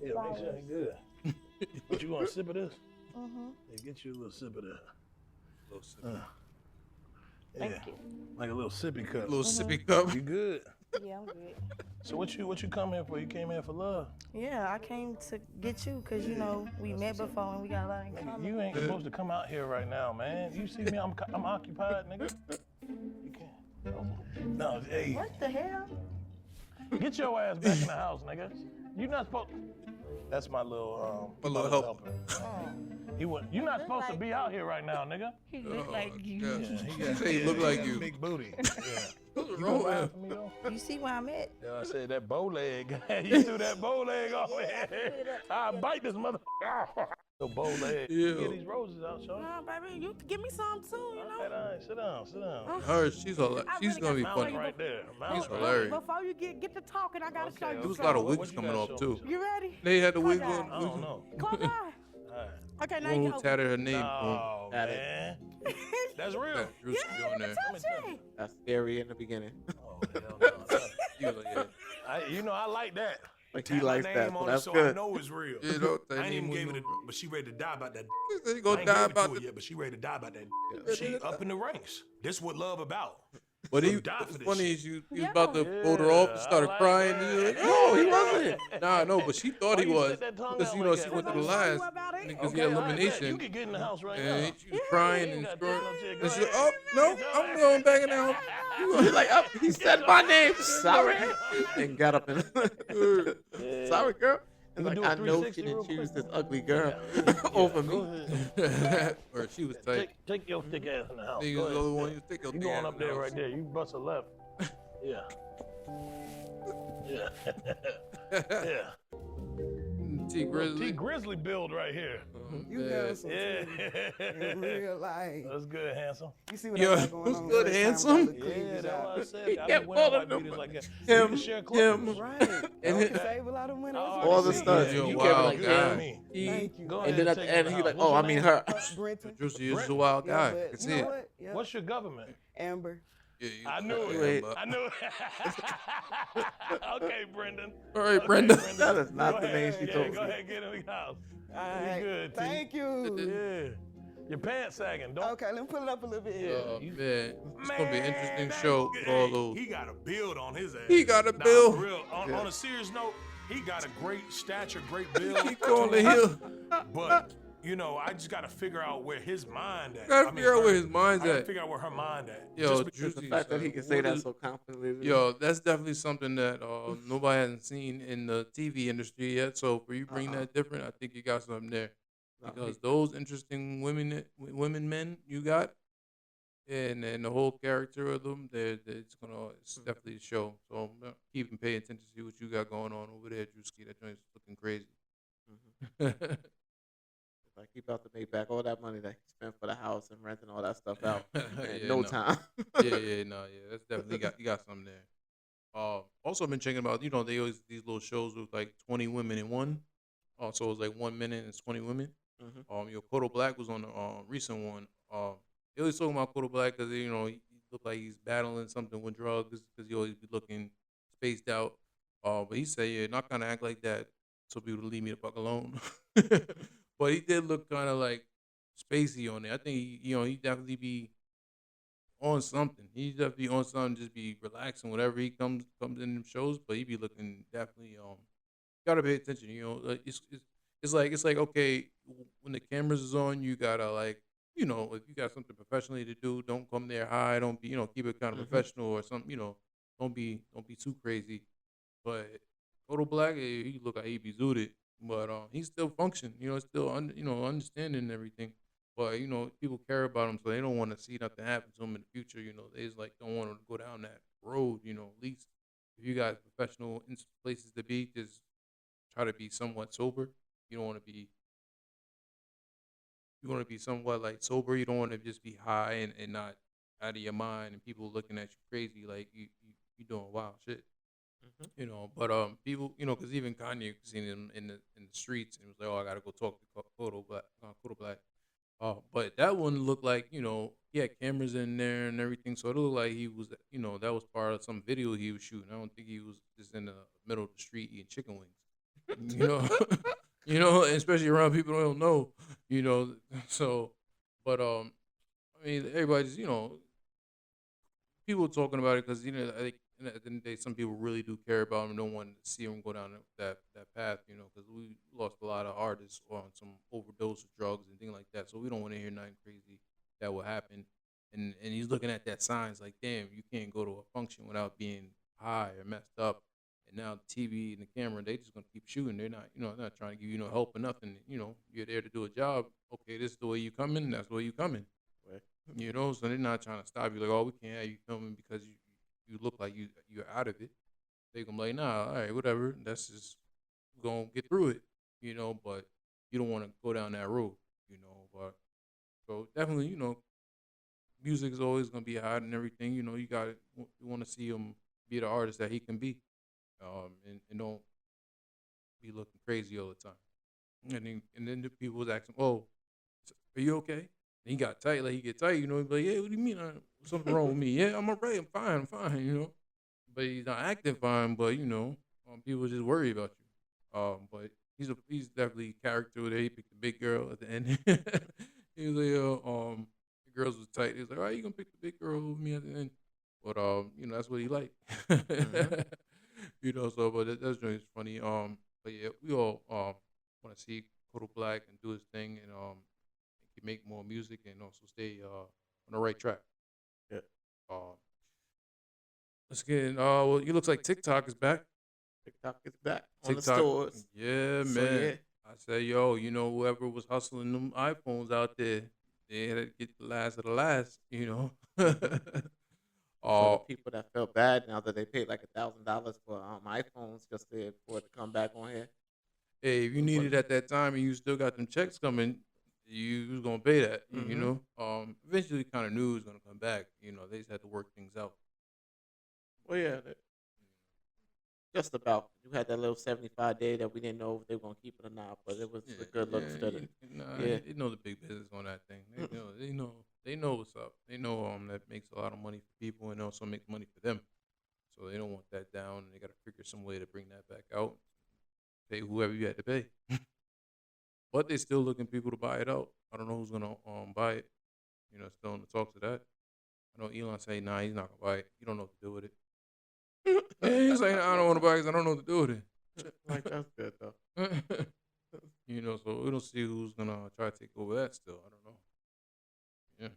Yeah, make sure it's good. What, you want a sip of this? Mm-hmm. Yeah, get you a little sip of that. Little sippy, Thank Yeah, you. like a little sippy cup. little sippy cup. You good? Yeah, I'm good. So what you come here for? You came here for love. Yeah, I came to get you because, we met before and we got a lot in Nigga, common. you ain't supposed to come out here right now, man. You see me? I'm occupied, nigga. You can't. No, hey, What the hell? get your ass back in the house, nigga. You not supposed. That's my little My little helper. You're not supposed to be out here right now, nigga. He look Oh, like you. God. He He say he look like got you. Big booty. Yeah. What's You wrong gonna with ride him? for me though? You see where I'm at? Yeah, I said that bow leg. You threw that bow leg off. I bite this mother. The bow leg. Yeah. You get these roses out, Sean. No, baby, you can give me some too, you know. All right, sit down, sit down. Her, she's really gonna be got funny. Mountain right there. She's Mountain. hilarious. Before you get to talking, I gotta show Okay, you There was a something. lot of What wigs you coming got, off show too. me? You ready? They had the wigs Okay. on. I don't know. Close your eye. All right. Okay, now One you who go. tatted her name. No, Got it. man. That's real. Yeah, Drewski on there. Touch it. That's scary in the beginning. Oh, hell no. He was like, yeah. I like that. Like he Tap my likes that, name so on that's it so I good. know it's real. You know, I ain't even name gave it was a, but she ready to die about that. He said he I gonna ain't die gave it about to her the. yet, but she ready to die about that. Yeah. She up in the ranks. This what love about. But he, She'll die what's for this funny shit. is you was about to vote her off and Yeah, started I like crying. that. And you're like, No, no, he he wasn't. wasn't. Nah, no, but she thought Why he you was stick that tongue because out you know like she that? went to the Cause I last know about it. because he Okay, had I bet. You elimination can get in the house right and now. she was crying You and ain't screaming. gotta take no And shit. she, Go oh ahead. no, I'm going back in the house. He's like, oh, he said my name. Sorry. And got up and sorry, girl. And You can like, do a I know 360 she didn't real choose quick. this ugly girl Yeah, over go me. ahead. Or she was tight. Take your thick ass in the house. Niggas Go the ahead. other one you think You going up there right there. You bust a left. Yeah. Yeah. Yeah. T Grizzly. T Grizzly build right here. You Man. got some Yeah. in real life. That's good, handsome. You see what Yo, I got going who's on? good, first time handsome? without the Yeah, cleavage that's out. what I said. He I kept be wearing calling white them beaters like that. him, We can share clothes. Right. And And then- save a lot of money. Oh, all the see, stuff. You're a You wild kept like, guy. him. Thank you. Go ahead And then at take the it end, in he the like, house. oh, I What's mean your her. Brenton. Juicy is a wild Yeah, guy. but I can you see know it. what? Yeah. name? What's your government? Amber. Yeah, you I know knew that, it. Wait. but- I knew it. Okay, Brendan. All right, Okay, Brenda. That is not Go the name ahead. she Yeah, told go me. ahead, get in the house. All right. good, T. Thank you. Yeah. Your pants sagging. Don't. Okay, let me pull it up a little bit. Oh you- man, it's gonna be an interesting that- show with all those. He got a build on his ass. He got a Nah, build. For real. On a serious note, he got a great stature, great build. He calling him. But you know, I just got to figure out where his mind at. Gotta I mean, figure out where her- his mind's I gotta at. figure out where her mind at. Yo, Just because- Just the Juicy, fact that son, he can say what that is- so confidently. Yo, that's definitely something that nobody hasn't seen in the TV industry yet. So for you bring that different, I think you got something there. No, Because those interesting women, men you got, and the whole character of them, it's definitely a show. So keep and pay attention to see what you got going on over there, Drewski. That joint's looking crazy. Like he about to make back all that money that he spent for the house and renting all that stuff out in Yeah, no no. time. yeah, that's definitely you got something there. Also been checking about, they always these little shows with like 20 women in one. So it was like 1 minute and it's 20 women. Kodo Black was on the recent one. They always talking about Kodo Black because he look like he's battling something with drugs because he always be looking spaced out. But he said, yeah, not gonna act like that so people to leave me the fuck alone. But he did look kind of like spacey on it. I think he definitely be on something. He definitely on something, just be relaxing whenever he comes in them shows. But he be looking definitely gotta pay attention. Like, it's like okay, when the cameras is on, you gotta like if you got something professionally to do, don't come there high. Don't be keep it kind of professional or something. Don't be too crazy. But Kodo Black, he look like he be zooted, but he still function. Still understanding everything. But people care about him, so they don't want to see nothing happen to him in the future. They just like don't want him to go down that road. At least if you got professional places to be, just try to be somewhat sober. You don't want to be. You want to be somewhat like sober. You don't want to just be high and not out of your mind, and people looking at you crazy like you doing wild shit. But people, because even Kanye seen him in the streets and was like, oh, I gotta go talk to Kodo Black. But that one looked like he had cameras in there and everything, so it looked like he was that was part of some video he was shooting. I don't think he was just in the middle of the street eating chicken wings. And especially around people who don't know. So, but I mean, everybody's people talking about it because I think at the end of the day, some people really do care about him and don't want to see him go down that path, because we lost a lot of artists on some overdose of drugs and things like that. So we don't want to hear nothing crazy that will happen. And he's looking at that signs like, damn, you can't go to a function without being high or messed up And now the TV and the camera, they just gonna keep shooting. They're not, not trying to give you no help or nothing. You're there to do a job. Okay, this is the way you coming. That's the way you coming. Right. So they're not trying to stop you. Like, oh, we can't have you filming because you look like you're out of it. They gonna be like, nah, all right, whatever. That's just gonna get through it. But you don't want to go down that road. But so definitely, music is always gonna be hot and everything. You want to see him be the artist that he can be, and don't be looking crazy all the time. And then the people was asking, "Oh, are you okay?" And he got tight, like he get tight. He'd be like, "Yeah, what do you mean? Something wrong with me? Yeah, I'm alright. I'm fine. I'm fine." But he's not acting fine. But people just worry about you. But he's definitely a character there. He picked the big girl at the end. He was like, the girls was tight. He was like, "All right, you gonna pick the big girl with me at the end?" But that's what he like. So but that's just funny. But yeah, we all want to see Kodak Black and do his thing and he make more music and also stay on the right track. Yeah. Let's get in. Well, it looks like TikTok is back. TikTok is back on the TikTok, stores. yeah, So, man. yeah. I said, yo, whoever was hustling them iPhones out there, they had to get the last of the last. For the people that felt bad now that they paid like $1,000 for iPhones just for it to come back on here. Hey, if you need it at that time and you still got them checks coming, you was gonna pay that. Eventually, kind of knew it was gonna come back. They just had to work things out. Well, yeah, just about. You had that little 75-day that we didn't know if they were gonna keep it or not, but it was a good look study. They know the big business on that thing. They know what's up. They know that makes a lot of money for people and also makes money for them. So they don't want that down, and they got to figure some way to bring that back out. Pay whoever you had to pay. But they still looking people to buy it out. I don't know who's gonna buy it. Still in the talks of that. I know Elon say, nah, he's not gonna buy it. You don't know what to do with it. Yeah, he's like, I don't want to buy it because I don't know what to do with it. Like, that's good though. So we don't see who's gonna try to take over that still. I don't know. Yeah,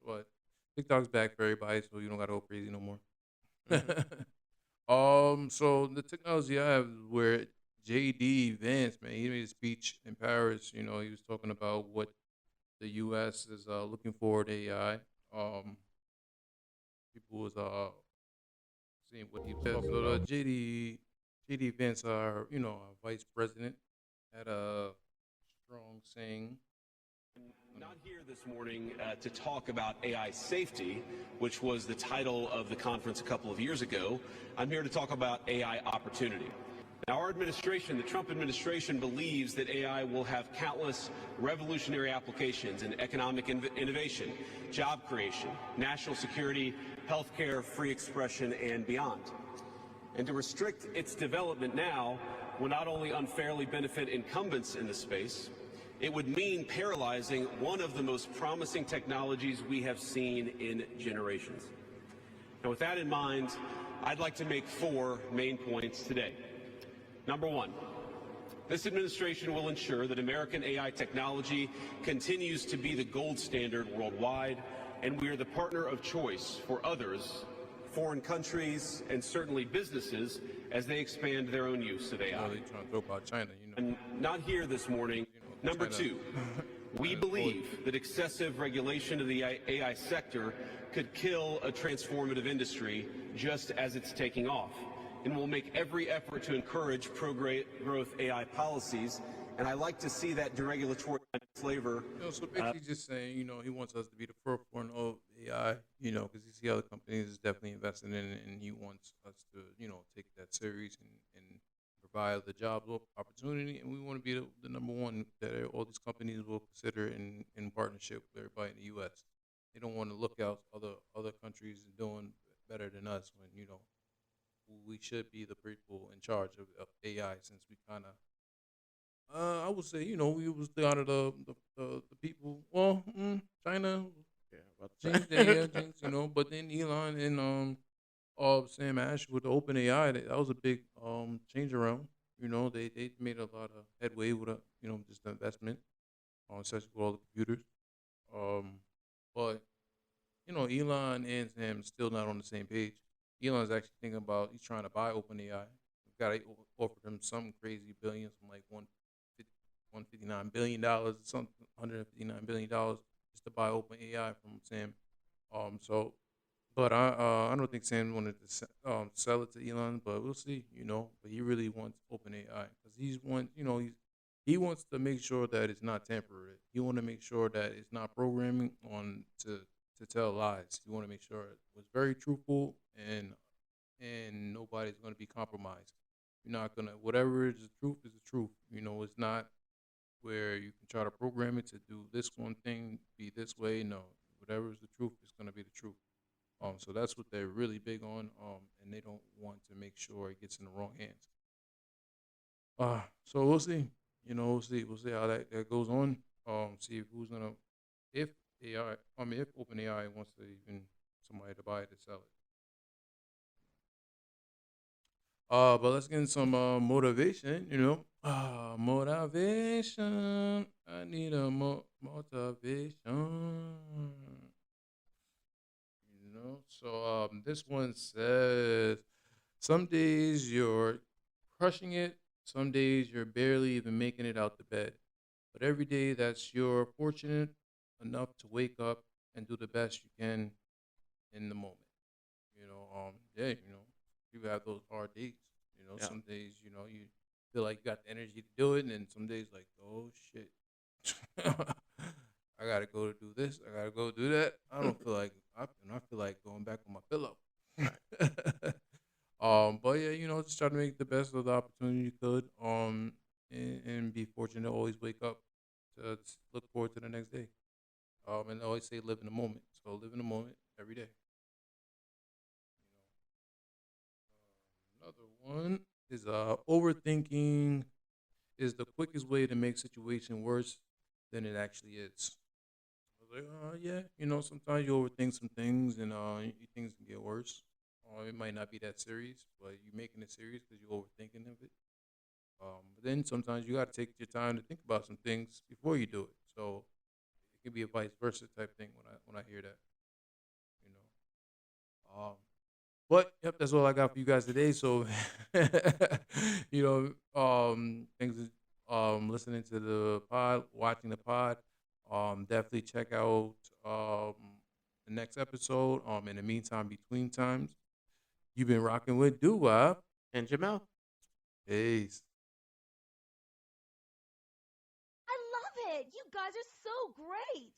but TikTok's back for everybody, so you don't gotta go crazy no more. So the technology I have is where JD Vance, man, he made a speech in Paris. He was talking about what the U.S. is looking for in AI. People was seeing what he said. So JD Vance, our vice president, had a strong saying. Not here this morning to talk about AI safety, which was the title of the conference a couple of years ago. I'm here to talk about AI opportunity. Now, our administration, the Trump administration, believes that AI will have countless revolutionary applications in economic innovation, job creation, national security, healthcare, free expression, and beyond. And to restrict its development now will not only unfairly benefit incumbents in the space, it would mean paralyzing one of the most promising technologies we have seen in generations. Now, with that in mind, I'd like to make 4 main points today. Number 1, this administration will ensure that American AI technology continues to be the gold standard worldwide, and we are the partner of choice for others, foreign countries, and certainly businesses as they expand their own use of AI. They're trying to throw about China, And not here this morning. Number 2, we believe that excessive regulation of the AI sector could kill a transformative industry just as it's taking off, and will make every effort to encourage pro-growth AI policies. And I like to see that deregulatory flavor. So basically just saying, he wants us to be the forefront of AI, because you see other companies is definitely investing in it, and he wants us to, take that serious and provide the job opportunity, and we want to be the number one that all these companies will consider in partnership with everybody in the U.S. They don't want to look out other countries doing better than us when, we should be the people in charge of AI, since we kind of, I would say, we was out of the people. Well, China, Jinx, but then Elon and Sam Ash with the open AI, that was a big change around. They made a lot of headway with just the investment, especially with all the computers. But Elon and Sam still not on the same page. Elon's actually thinking about, he's trying to buy OpenAI. gotta offer them some crazy billions, from like $159 billion, something $159 billion just to buy OpenAI from Sam. So, but I don't think Sam wanted to sell it to Elon, but we'll see. But he really wants OpenAI because he wants to make sure that it's not temporary. He want to make sure that it's not programming on to tell lies. He want to make sure it was very truthful and nobody's going to be compromised. You're not gonna whatever is the truth is the truth. It's not where you can try to program it to do this one thing, be this way. No, whatever is the truth is going to be the truth. So that's what they're really big on. And they don't want to make sure it gets in the wrong hands. So we'll see. We'll see how that goes on. See who's gonna, if if OpenAI wants to even somebody to buy it to sell it. But let's get in some motivation. Motivation. I need a motivation. So this one says, some days you're crushing it. Some days you're barely even making it out the bed. But every day you're fortunate enough to wake up and do the best you can in the moment. You have those hard days. Yeah. Some days, you feel like you got the energy to do it, and then some days like, oh shit. I gotta go to do this. I gotta go do that. I don't feel like I feel like going back on my pillow. But yeah, just try to make the best of the opportunity you could. And be fortunate to always wake up to look forward to the next day. And I always say live in the moment. So live in the moment every day. Another one is overthinking is the quickest way to make situation worse than it actually is. I was like, yeah, sometimes you overthink some things and things can get worse. It might not be that serious, but you're making it serious because you're overthinking of it. But then sometimes you got to take your time to think about some things before you do it. So it can be a vice versa type thing when I hear that. But yep, that's all I got for you guys today. So thanks listening to the pod, watching the pod. Definitely check out the next episode. In the meantime, between times, you've been rocking with Doo-Wop And Jamel. Peace. I love it. You guys are so great.